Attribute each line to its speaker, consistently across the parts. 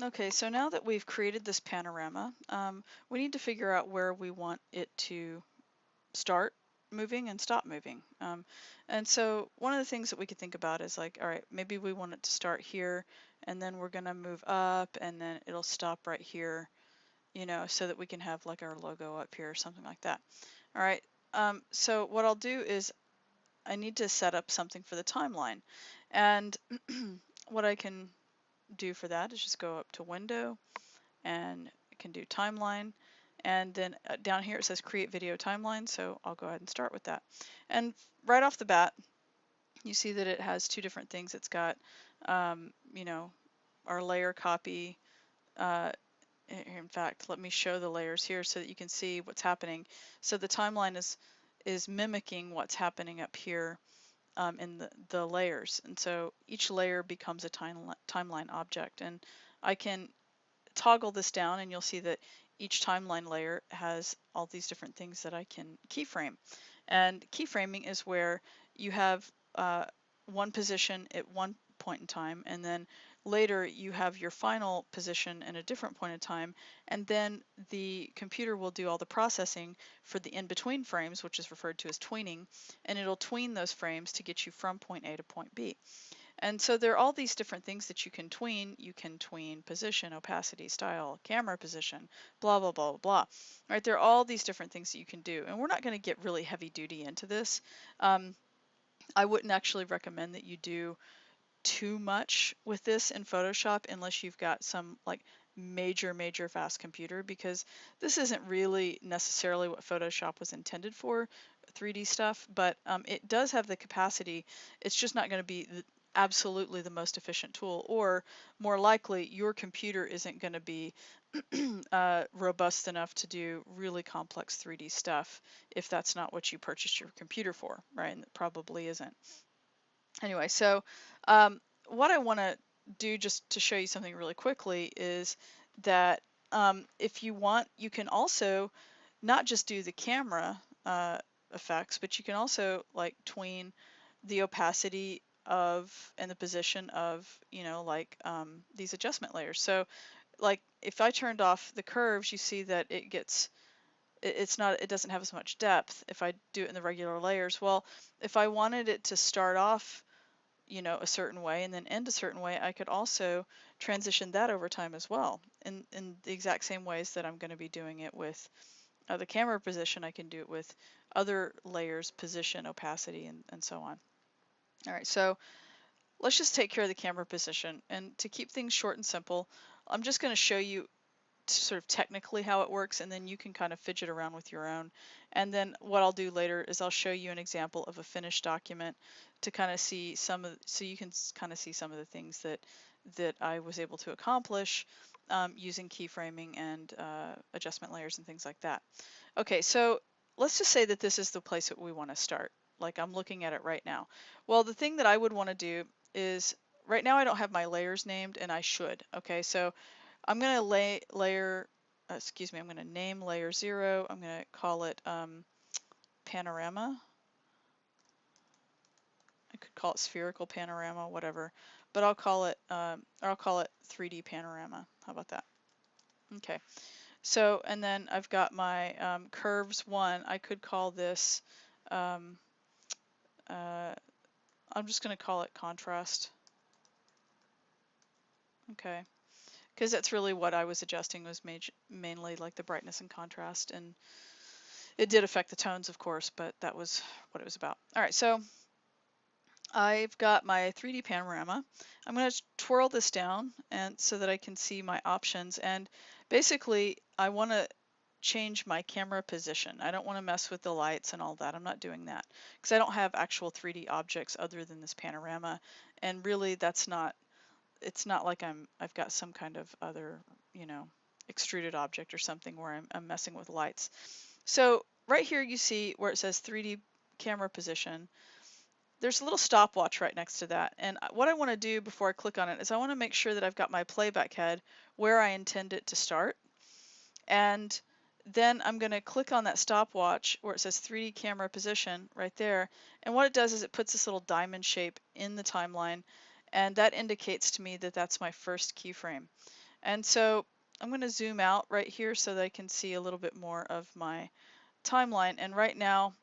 Speaker 1: Okay, so now that we've created this panorama, we need to figure out where we want it to start moving and stop moving. And so one of the things that we could think about is like, all right, maybe we want it to start here and then we're gonna move up and then it'll stop right here, you know, so that we can have like our logo up here or something like that. All right, so what I'll do is I need to set up something for the timeline. And what I can do for that is just go up to Window and I can do Timeline. And then down here it says Create Video Timeline, so I'll go ahead and start with that. And right off the bat, you see that it has two different things. It's got, you know, our layer copy. In fact, let me show the layers here so that you can see what's happening. So the timeline is mimicking what's happening up here in the layers. And so each layer becomes a timeline object. And I can toggle this down and you'll see that each timeline layer has all these different things that I can keyframe. And keyframing is where you have one position at one point in time, and then later you have your final position in a different point in time, and then the computer will do all the processing for the in-between frames, which is referred to as tweening, and it'll tween those frames to get you from point A to point B. And so there are all these different things that you can tween. You can tween position, opacity, style, camera position, blah, blah, blah, blah. Right? There are all these different things that you can do. And we're not going to get really heavy duty into this. I wouldn't actually recommend that you do too much with this in Photoshop unless you've got some like major fast computer, because this isn't really necessarily what Photoshop was intended for, 3D stuff, but it does have the capacity. It's just not going to be absolutely the most efficient tool, or more likely your computer isn't going to be robust enough to do really complex 3D stuff if that's not what you purchased your computer for, right? And it probably isn't. Anyway, so what I want to do, just to show you something really quickly, is that if you want, you can also not just do the camera effects, but you can also like tween the opacity of and the position of, you know, like these adjustment layers. So like if I turned off the curves, you see that it gets, it doesn't have as much depth if I do it in the regular layers. Well, if I wanted it to start off, you know, a certain way and then end a certain way, I could also transition that over time as well in the exact same ways that I'm going to be doing it with the camera position. I can do it with other layers, position, opacity, and so on. All right, so let's just take care of the camera position. And to keep things short and simple, I'm just going to show you sort of technically how it works, and then you can kind of fidget around with your own. And then what I'll do later is I'll show you an example of a finished document to kind of see some of, so you can kind of see some of the things that I was able to accomplish using keyframing and adjustment layers and things like that. Okay, so let's just say that this is the place that we want to start. Like I'm looking at it right now. Well, the thing that I would want to do is, right now I don't have my layers named, and I should. Okay, so I'm going to I'm going to name layer 0. I'm going to call it Panorama. I could call it spherical panorama, whatever, but I'll call it 3D panorama. How about that? Okay. So, and then I've got my curves 1. I could call this, I'm just going to call it contrast. Okay. Because that's really what I was adjusting, was mainly like the brightness and contrast, and it did affect the tones, of course, but that was what it was about. All right, so I've got my 3D panorama. I'm going to twirl this down and so that I can see my options, and basically I want to change my camera position. I don't want to mess with the lights and all that. I'm not doing that because I don't have actual 3D objects other than this panorama, and really that's not, it's not like I've got some kind of other, you know, extruded object or something where I'm messing with lights. So right here you see where it says 3D camera position. There's a little stopwatch right next to that, and what I want to do before I click on it is I want to make sure that I've got my playback head where I intend it to start, and then I'm going to click on that stopwatch where it says 3D camera position right there, and what it does is it puts this little diamond shape in the timeline, and that indicates to me that that's my first keyframe. And so I'm going to zoom out right here so that I can see a little bit more of my timeline. And right now,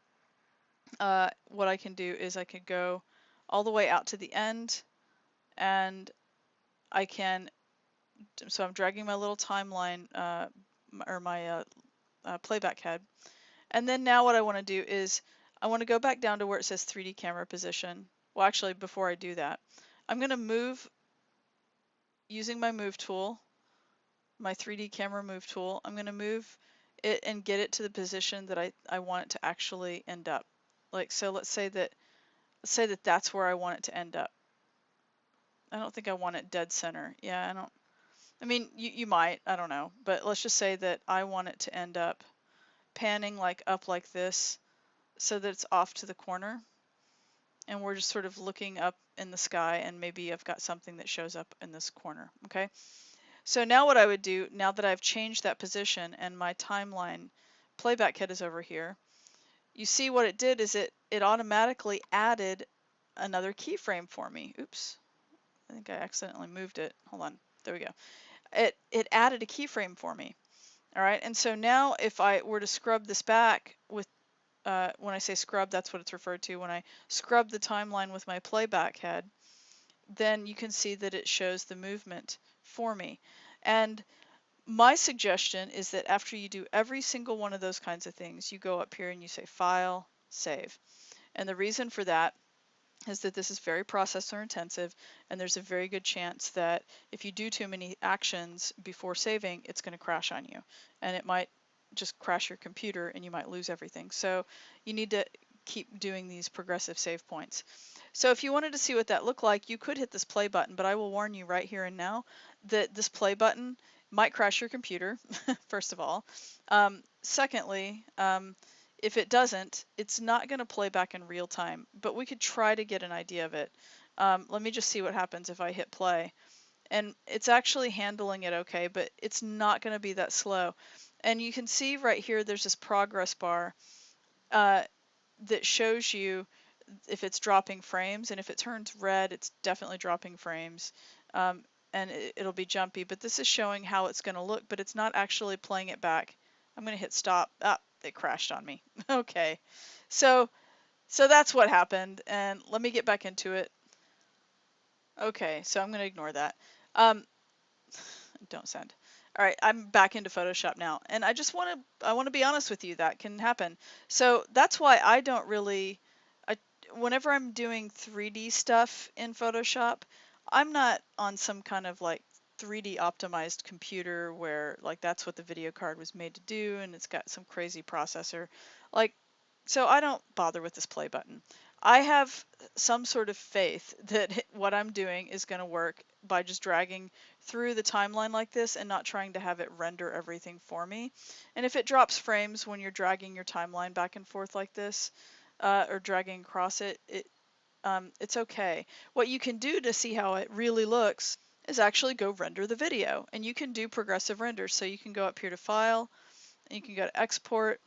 Speaker 1: what I can do is I can go all the way out to the end, and I can, so I'm dragging my little timeline or my playback head. And then now what I want to do is I want to go back down to where it says 3D camera position. Well, actually, before I do that, I'm going to move using my move tool, my 3D camera move tool. I'm going to move it and get it to the position that I want it to actually end up. Like, so let's say that that's where I want it to end up. I don't think I want it dead center. Yeah, I mean, you might, I don't know, but let's just say that I want it to end up panning like up like this so that it's off to the corner, and we're just sort of looking up in the sky, and maybe I've got something that shows up in this corner. Okay, so now what I would do, now that I've changed that position and my timeline playback head is over here, you see what it did is it automatically added another keyframe for me. Oops, I think I accidentally moved it. Hold on, there we go. It added a keyframe for me. All right, and so now if I were to scrub this back with, when I say scrub, that's what it's referred to. When I scrub the timeline with my playback head, then you can see that it shows the movement for me. And my suggestion is that after you do every single one of those kinds of things, you go up here and you say File, Save. And the reason for that is that this is very processor intensive, and there's a very good chance that if you do too many actions before saving, it's going to crash on you, and it might just crash your computer and you might lose everything. So you need to keep doing these progressive save points. So if you wanted to see what that looked like, you could hit this play button, but I will warn you right here and now that this play button might crash your computer, first of all. Secondly, if it doesn't, it's not going to play back in real time, but we could try to get an idea of it. Let me just see what happens if I hit play. And it's actually handling it okay, but it's not going to be that slow. And you can see right here, there's this progress bar that shows you if it's dropping frames, and if it turns red, it's definitely dropping frames. And it'll be jumpy, but this is showing how it's going to look, but it's not actually playing it back. I'm going to hit stop. Ah, it crashed on me. Okay, so that's what happened, and let me get back into it. Okay, so I'm going to ignore that. Don't send. All right, I'm back into Photoshop now, and I want to be honest with you, that can happen. So that's why I don't really, whenever I'm doing 3D stuff in Photoshop, I'm not on some kind of like 3D optimized computer where like that's what the video card was made to do and it's got some crazy processor. Like, so I don't bother with this play button. I have some sort of faith that what I'm doing is going to work by just dragging through the timeline like this and not trying to have it render everything for me. And if it drops frames when you're dragging your timeline back and forth like this, or dragging across it, it's okay. What you can do to see how it really looks is actually go render the video, and you can do progressive renders. So you can go up here to File, and you can go to Export,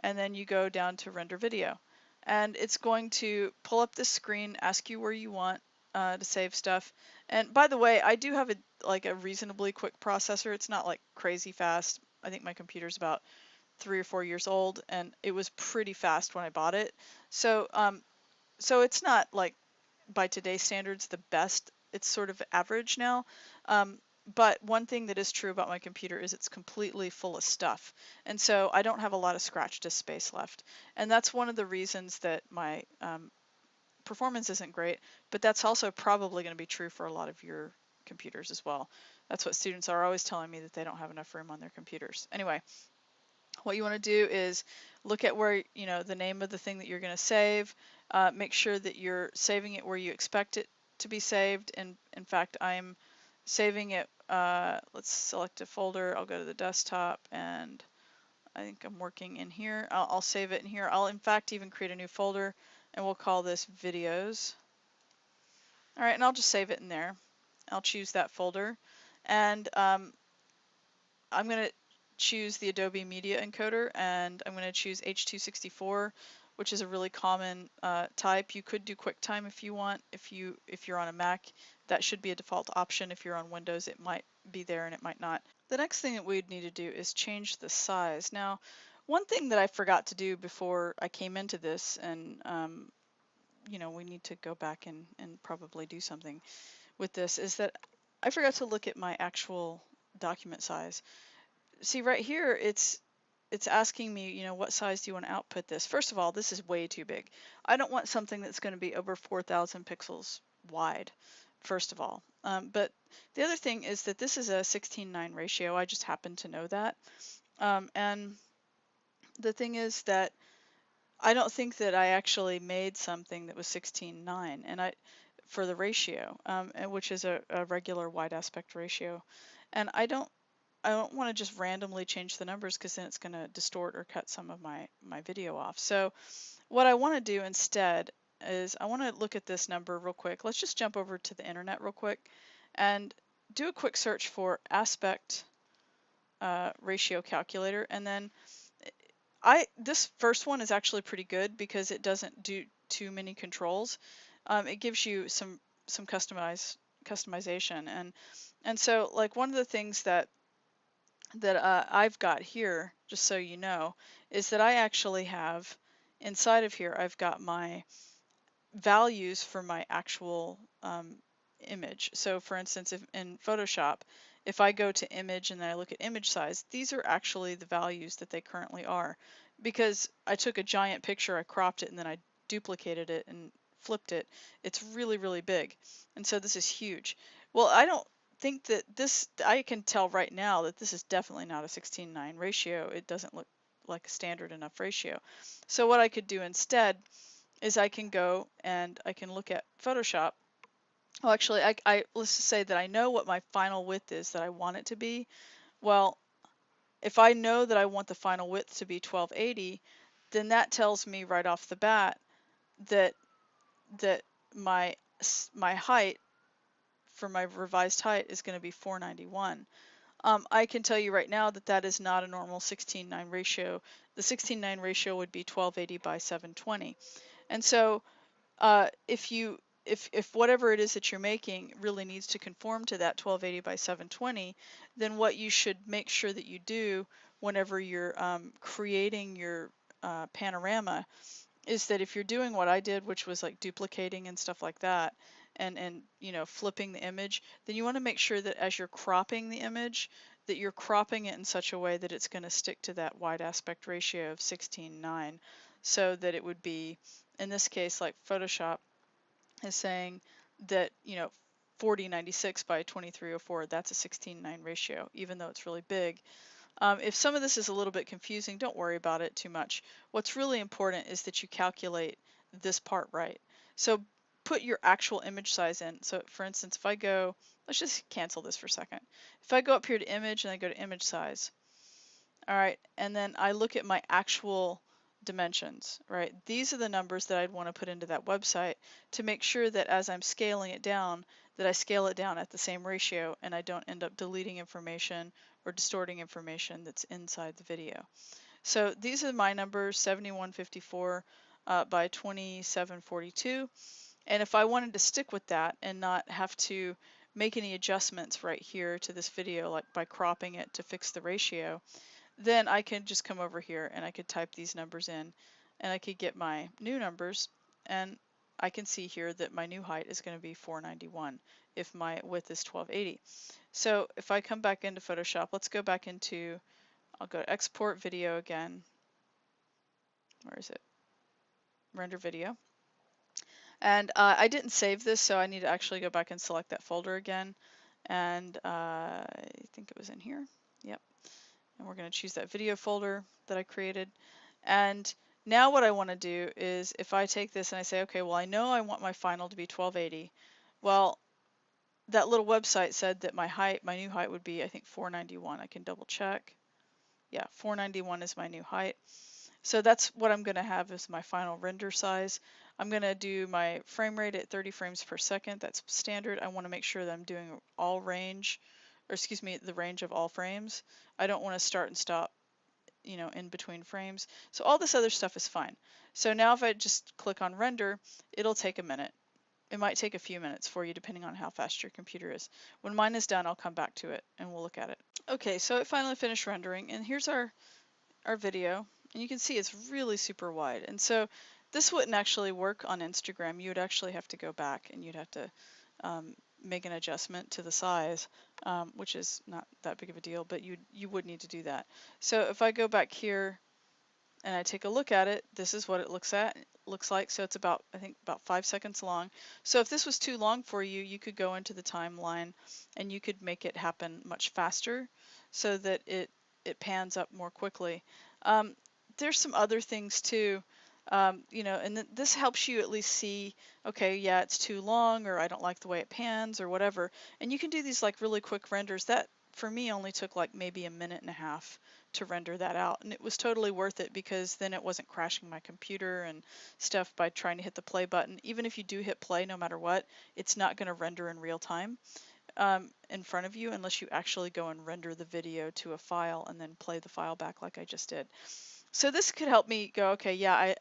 Speaker 1: and then you go down to Render Video. And it's going to pull up this screen, ask you where you want to save stuff. And by the way, I do have a reasonably quick processor. It's not like crazy fast. I think my computer's about 3 or 4 years old, and it was pretty fast when I bought it. So so it's not like by today's standards the best. It's sort of average now. But one thing that is true about my computer is it's completely full of stuff. And so I don't have a lot of scratch disk space left. And that's one of the reasons that my performance isn't great, but that's also probably going to be true for a lot of your computers as well. That's what students are always telling me, that they don't have enough room on their computers. Anyway, what you want to do is look at where, the name of the thing that you're going to save. Make sure that you're saving it where you expect it to be saved. And in fact, I'm saving it. Let's select a folder. I'll go to the desktop, and I think I'm working in here. I'll save it in here. I'll in fact even create a new folder, and we'll call this videos. All right, and I'll just save it in there. I'll choose that folder, and I'm going to choose the Adobe Media Encoder, and I'm going to choose H.264, which is a really common type. You could do QuickTime if you want. If you're on a Mac, that should be a default option. If you're on Windows, it might be there and it might not. The next thing that we'd need to do is change the size. Now, one thing that I forgot to do before I came into this, and we need to go back and probably do something with this, is that I forgot to look at my actual document size. See right here, it's asking me, what size do you want to output this? First of all, this is way too big. I don't want something that's going to be over 4,000 pixels wide, first of all. But the other thing is that this is a 16:9 ratio. I just happen to know that. And the thing is that I don't think that I actually made something that was 16:9 and for the ratio, which is a regular wide aspect ratio. And I don't want to just randomly change the numbers because then it's going to distort or cut some of my video off. So what I want to do instead is I want to look at this number real quick. Let's just jump over to the internet real quick and do a quick search for aspect ratio calculator. And then this first one is actually pretty good because it doesn't do too many controls. It gives you some customization, and so like one of the things that I've got here, just so you know, is that I actually have inside of here, I've got my values for my actual image. So for instance, if in Photoshop, if I go to image and then I look at image size, these are actually the values that they currently are. Because I took a giant picture, I cropped it, and then I duplicated it and flipped it, it's really, really big. And so this is huge. Well, I don't think that this, I can tell right now that this is definitely not a 16:9 ratio. It doesn't look like a standard enough ratio. So what I could do instead is I can go and I can look at Photoshop. Well, actually, let's just say that I know what my final width is that I want it to be. Well, if I know that I want the final width to be 1280, then that tells me right off the bat that my height for my revised height is going to be 491. I can tell you right now that that is not a normal 16:9 ratio. The 16:9 ratio would be 1280 by 720. And so if whatever it is that you're making really needs to conform to that 1280 by 720, then what you should make sure that you do whenever you're creating your panorama is that if you're doing what I did, which was like duplicating and stuff like that, and flipping the image, then you want to make sure that as you're cropping the image, that you're cropping it in such a way that it's going to stick to that wide aspect ratio of 16:9, so that it would be, in this case, like Photoshop is saying that 4096 by 2304, that's a 16:9 ratio, even though it's really big. If some of this is a little bit confusing, don't worry about it too much. What's really important is that you calculate this part right. So put your actual image size in. So for instance, if I go, let's just cancel this for a second. If I go up here to image and I go to image size, all right, and then I look at my actual dimensions, right? These are the numbers that I'd want to put into that website to make sure that as I'm scaling it down, that I scale it down at the same ratio and I don't end up deleting information or distorting information that's inside the video. So these are my numbers, 7154 by 2742. And if I wanted to stick with that and not have to make any adjustments right here to this video, like by cropping it to fix the ratio, then I can just come over here and I could type these numbers in and I could get my new numbers, and I can see here that my new height is going to be 491 if my width is 1280. So if I come back into Photoshop, let's go back into, I'll go to export video again. Where is it? Render video. And I didn't save this, so I need to actually go back and select that folder again. And I think it was in here. Yep. And we're going to choose that video folder that I created. And now what I want to do is if I take this and I say, okay, well, I know I want my final to be 1280. Well, that little website said that my height, my new height would be, I think, 491. I can double check. Yeah, 491 is my new height. So that's what I'm going to have as my final render size. I'm going to do my frame rate at 30 frames per second. That's standard. I want to make sure that I'm doing all range, or excuse me, the range of all frames. I don't want to start and stop, in between frames. So all this other stuff is fine. So now if I just click on render, it'll take a minute. it might take a few minutes for you depending on how fast your computer is. When mine is done, I'll come back to it and we'll look at it. Okay, so it finally finished rendering, and here's our video, and you can see it's really super wide. And so this wouldn't actually work on Instagram. You would actually have to go back and you'd have to make an adjustment to the size, which is not that big of a deal, but you would need to do that. So if I go back here and I take a look at it, this is what it looks like. So it's about, I think, about 5 seconds long. So if this was too long for you, you could go into the timeline and you could make it happen much faster so that it pans up more quickly. There's some other things too, you know, and this helps you at least see, okay, yeah, it's too long, or I don't like the way it pans, or whatever. And you can do these like really quick renders. That for me only took like maybe a minute and a half to render that out, and it was totally worth it because then it wasn't crashing my computer and stuff by trying to hit the play button. Even if you do hit play, no matter what, it's not going to render in real time in front of you unless you actually go and render the video to a file and then play the file back like I just did. So this could help me go, okay, yeah,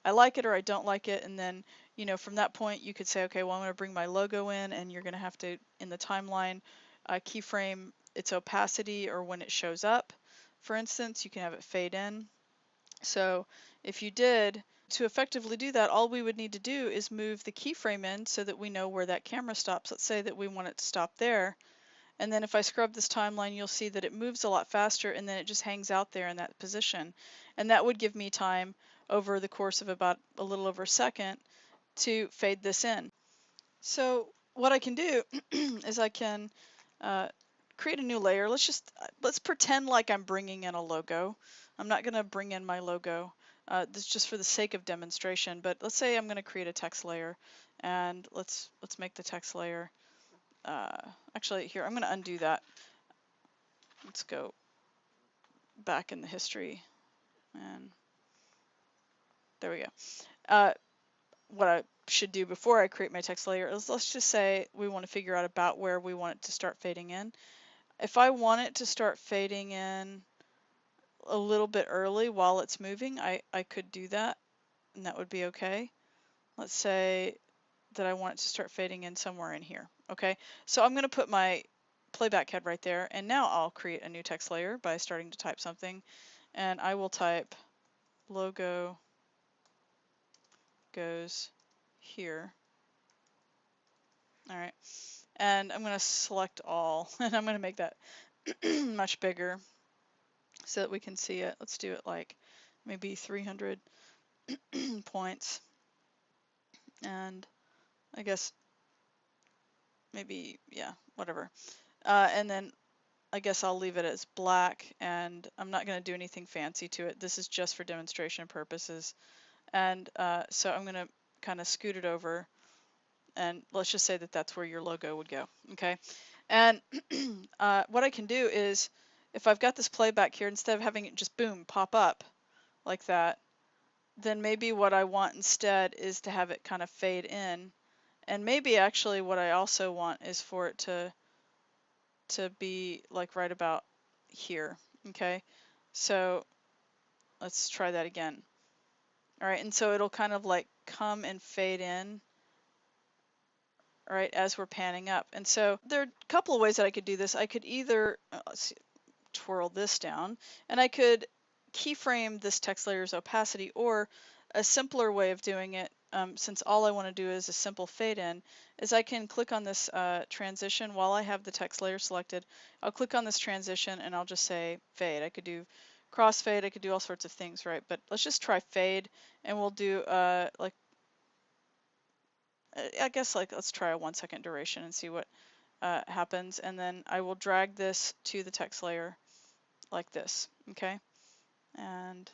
Speaker 1: I like it or I don't like it, and then, you know, from that point you could say, okay, well, I'm going to bring my logo in, and you're going to have to, in the timeline, keyframe its opacity or when it shows up. For instance, you can have it fade in. So if you did, to effectively do that, all we would need to do is move the keyframe in so that we know where that camera stops. Let's say that we want it to stop there. And then if I scrub this timeline, you'll see that it moves a lot faster, and then it just hangs out there in that position. And that would give me time over the course of about a little over a second to fade this in. So what I can do is I can create a new layer. Let's pretend like I'm bringing in a logo. I'm not going to bring in my logo. This is just for the sake of demonstration. But let's say I'm going to create a text layer, and let's make the text layer. Actually, here I'm going to undo that. Let's go back in the history, and there we go. What I should do before I create my text layer is, let's just say we want to figure out about where we want it to start fading in. If I want it to start fading in a little bit early while it's moving, I could do that, and that would be okay. Let's say that I want it to start fading in somewhere in here. Okay, so I'm going to put my playback head right there, and now I'll create a new text layer by starting to type something, and I will type logo goes here. All right, and I'm going to select all, and I'm going to make that much bigger so that we can see it. Let's do it like maybe 300 points, and I guess maybe, yeah, whatever. And then I guess I'll leave it as black, and I'm not going to do anything fancy to it. This is just for demonstration purposes. And so I'm going to kind of scoot it over, and let's just say that that's where your logo would go. Okay. And what I can do is, if I've got this playback here, instead of having it just boom pop up like that, then maybe what I want instead is to have it kind of fade in. And maybe actually what I also want is for it to be like right about here. Okay, so let's try that again. All right, and so it'll kind of like come and fade in, all right, as we're panning up. And so there are a couple of ways that I could do this. I could either let's see, twirl this down, and I could keyframe this text layer's opacity, or a simpler way of doing it, since all I want to do is a simple fade in, is I can click on this transition while I have the text layer selected. I'll click on this transition and I'll just say fade. I could do crossfade, I could do all sorts of things, right? But let's just try fade, and we'll do like, I guess like, let's try a 1 second duration and see what happens. And then I will drag this to the text layer like this, okay? And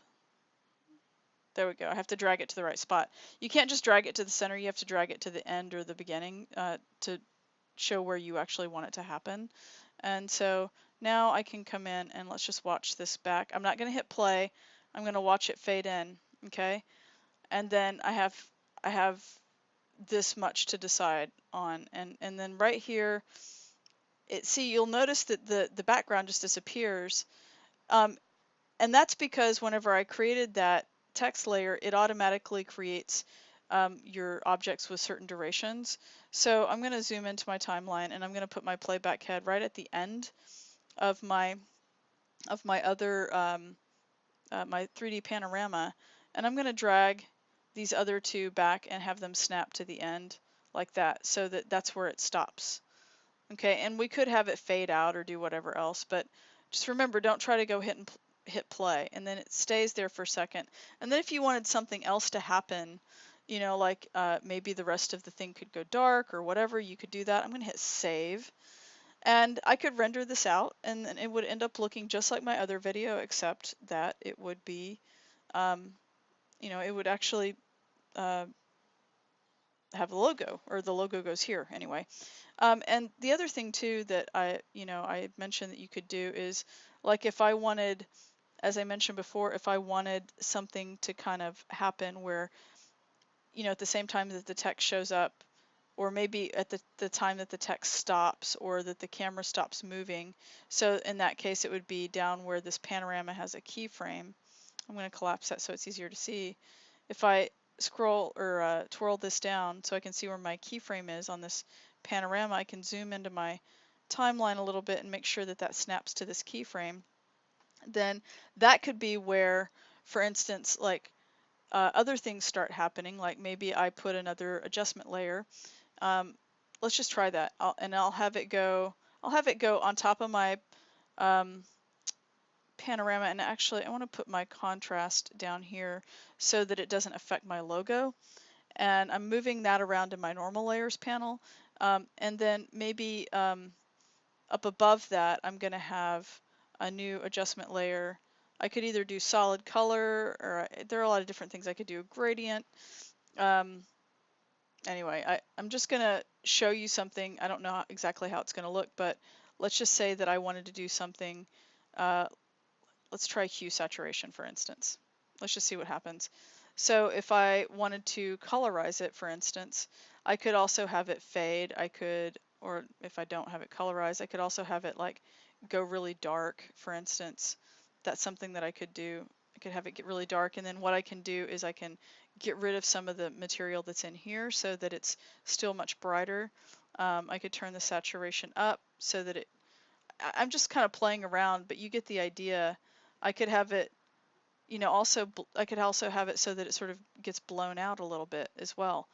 Speaker 1: there we go. I have to drag it to the right spot. You can't just drag it to the center. You have to drag it to the end or the beginning to show where you actually want it to happen. And so now I can come in and let's just watch this back. I'm not going to hit play. I'm going to watch it fade in, okay? And then I have this much to decide on. And then right here, you'll notice that the background just disappears. And that's because whenever I created that text layer, it automatically creates your objects with certain durations. So I'm going to zoom into my timeline, and I'm going to put my playback head right at the end of my other my 3D panorama, and I'm going to drag these other two back and have them snap to the end like that, so that that's where it stops. Okay, and we could have it fade out or do whatever else, but just remember, don't try to go hit play, and then it stays there for a second. And then if you wanted something else to happen, you know, like maybe the rest of the thing could go dark or whatever, you could do that. I'm going to hit save, and I could render this out, and then it would end up looking just like my other video, except that it would be, you know, it would actually uh, have the logo, or the logo goes here anyway. And the other thing too that I mentioned that you could do is, like, if I wanted, as I mentioned before, if I wanted something to kind of happen where, you know, at the same time that the text shows up, or maybe at the time that the text stops, or that the camera stops moving. So in that case, it would be down where this panorama has a keyframe. I'm going to collapse that so it's easier to see. If I scroll or twirl this down so I can see where my keyframe is on this panorama, I can zoom into my timeline a little bit and make sure that that snaps to this keyframe. Then that could be where, for instance, like other things start happening, like maybe I put another adjustment layer. Let's just try that, I'll have it go on top of my panorama, and actually I want to put my contrast down here so that it doesn't affect my logo, and I'm moving that around in my normal layers panel, and then maybe up above that I'm going to have a new adjustment layer. I could either do solid color, or there are a lot of different things I could do, a gradient. Anyway, I'm just going to show you something. I don't know exactly how it's going to look, but let's just say that I wanted to do something. Let's try hue saturation, for instance. Let's just see what happens. So if I wanted to colorize it, for instance, I could also have it fade. I could, or if I don't have it colorized, I could also have it like go really dark, for instance. That's something that I could do. I could have it get really dark, and then what I can do is I can get rid of some of the material that's in here so that it's still much brighter. I could turn the saturation up so that I'm just kind of playing around, but you get the idea. I could have it, you know, also, I could also have it so that it sort of gets blown out a little bit as well.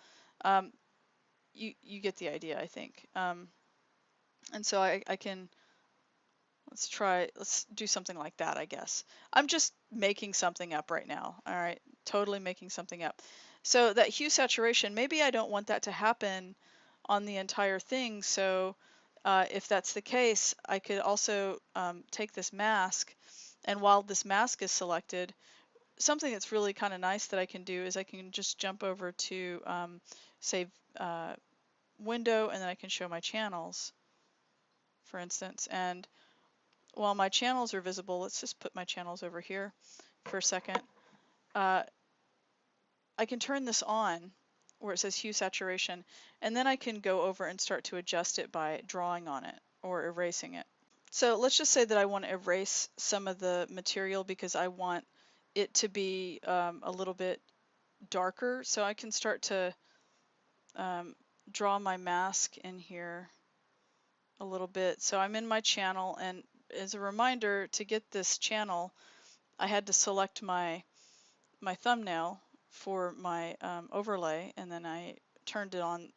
Speaker 1: You get the idea, I think. And so I can, let's do something like that, I guess. I'm just making something up right now. All right, totally making something up. So that hue saturation, maybe I don't want that to happen on the entire thing. So if that's the case, I could also take this mask, and while this mask is selected, something that's really kind of nice that I can do is I can just jump over to say window, and then I can show my channels, for instance. And while my channels are visible, let's just put my channels over here for a second. I can turn this on where it says hue saturation, and then I can go over and start to adjust it by drawing on it or erasing it. So let's just say that I want to erase some of the material because I want it to be a little bit darker. So I can start to draw my mask in here a little bit. So I'm in my channel, and as a reminder, to get this channel, I had to select my thumbnail for my overlay, and then I turned on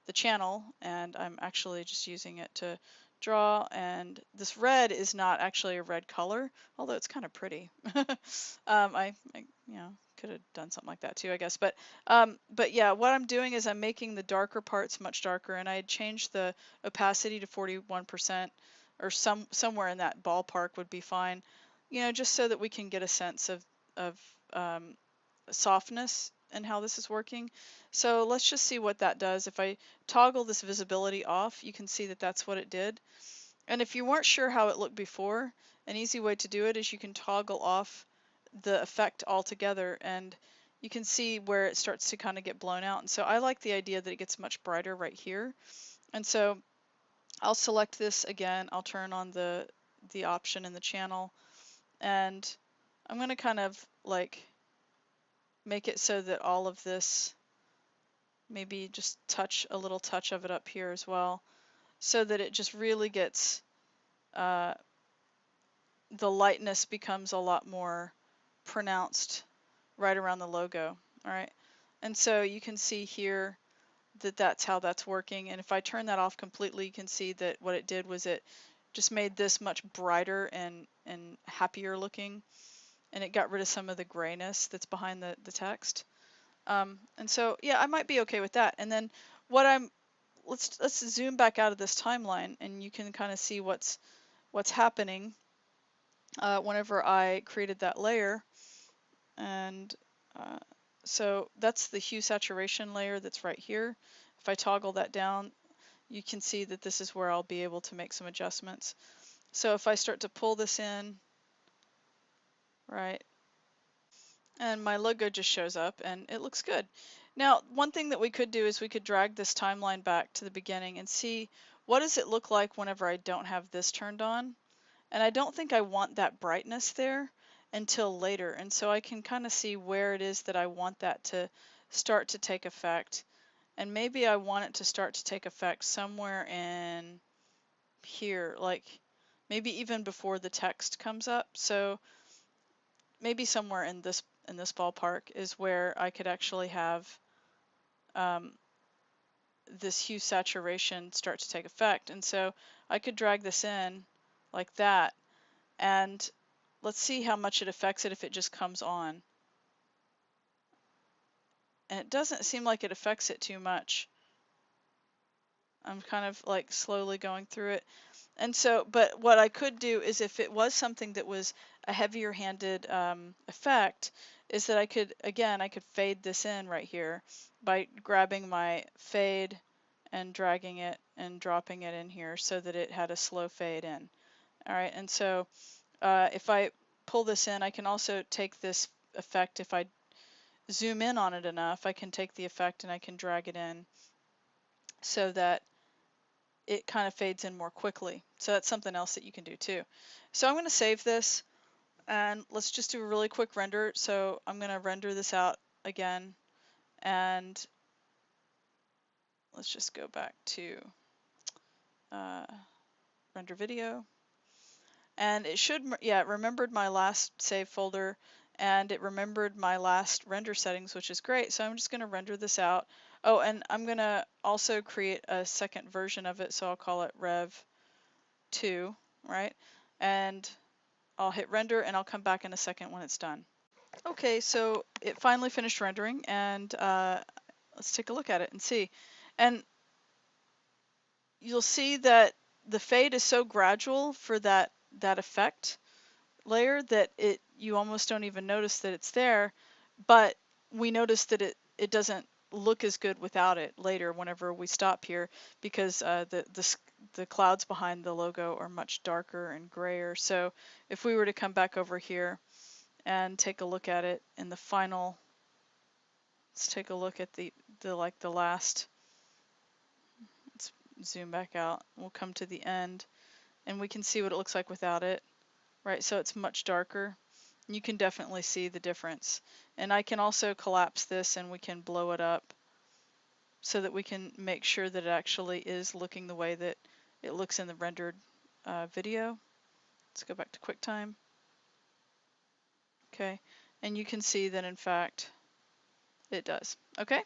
Speaker 1: the channel, and I'm actually just using it to draw. And this red is not actually a red color, although it's kind of pretty. I you know, could have done something like that too, I guess. But yeah, what I'm doing is I'm making the darker parts much darker, and I had changed the opacity to 41%, or somewhere in that ballpark would be fine. You know, just so that we can get a sense of softness and how this is working. So let's just see what that does. If I toggle this visibility off, you can see that that's what it did. And if you weren't sure how it looked before, an easy way to do it is you can toggle off the effect altogether, and you can see where it starts to kind of get blown out. And so I like the idea that it gets much brighter right here. And so I'll select this again. I'll turn on the option in the channel, and I'm going to kind of like make it so that all of this, maybe just a little touch of it up here as well, so that it just really gets, the lightness becomes a lot more pronounced right around the logo. All right, and so you can see here that that's how that's working. And if I turn that off completely, you can see that what it did was it just made this much brighter and happier looking, and it got rid of some of the grayness that's behind the text. And so yeah, I might be okay with that. And then what let's zoom back out of this timeline, and you can kind of see what's happening whenever I created that layer. And so that's the hue saturation layer that's right here. If I toggle that down, you can see that this is where I'll be able to make some adjustments. So if I start to pull this in, right, and my logo just shows up and it looks good. Now, one thing that we could do is we could drag this timeline back to the beginning and see what does it look like whenever I don't have this turned on. And I don't think I want that brightness there until later. And so I can kind of see where it is that I want that to start to take effect. And maybe I want it to start to take effect somewhere in here, like maybe even before the text comes up. So maybe somewhere in this ballpark is where I could actually have this hue saturation start to take effect. And so I could drag this in like that, and let's see how much it affects it if it just comes on. And it doesn't seem like it affects it too much. I'm kind of like slowly going through it. And so, but what I could do is if it was something that was a heavier handed effect, is that I could fade this in right here by grabbing my fade and dragging it and dropping it in here so that it had a slow fade in. All right, and so if I pull this in, I can also take this effect. If I zoom in on it enough, I can take the effect and I can drag it in so that it kind of fades in more quickly. So that's something else that you can do too. So I'm going to save this and let's just do a really quick render. So I'm going to render this out again, and let's just go back to render video. And it should, yeah, it remembered my last save folder and it remembered my last render settings, which is great. So I'm just going to render this out. Oh, and I'm going to also create a second version of it. So I'll call it Rev 2, right? And I'll hit render and I'll come back in a second when it's done. Okay, so it finally finished rendering, and let's take a look at it and see. And you'll see that the fade is so gradual for that effect layer that you almost don't even notice that it's there, but we notice that it doesn't look as good without it later whenever we stop here, because the clouds behind the logo are much darker and grayer. So if we were to come back over here and take a look at it in the final, let's take a look at the last, let's zoom back out, we'll come to the end and we can see what it looks like without it, right? So it's much darker. You can definitely see the difference. And I can also collapse this and we can blow it up so that we can make sure that it actually is looking the way that it looks in the rendered video. Let's go back to QuickTime. Okay, and you can see that in fact it does. Okay,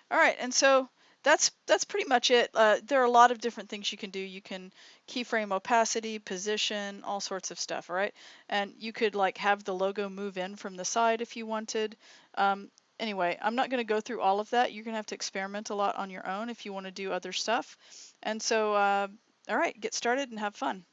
Speaker 1: all right, and so that's pretty much it. There are a lot of different things you can do. You can keyframe opacity, position, all sorts of stuff, all right? And you could like have the logo move in from the side if you wanted. Anyway, I'm not going to go through all of that. You're going to have to experiment a lot on your own if you want to do other stuff. And so, all right, get started and have fun.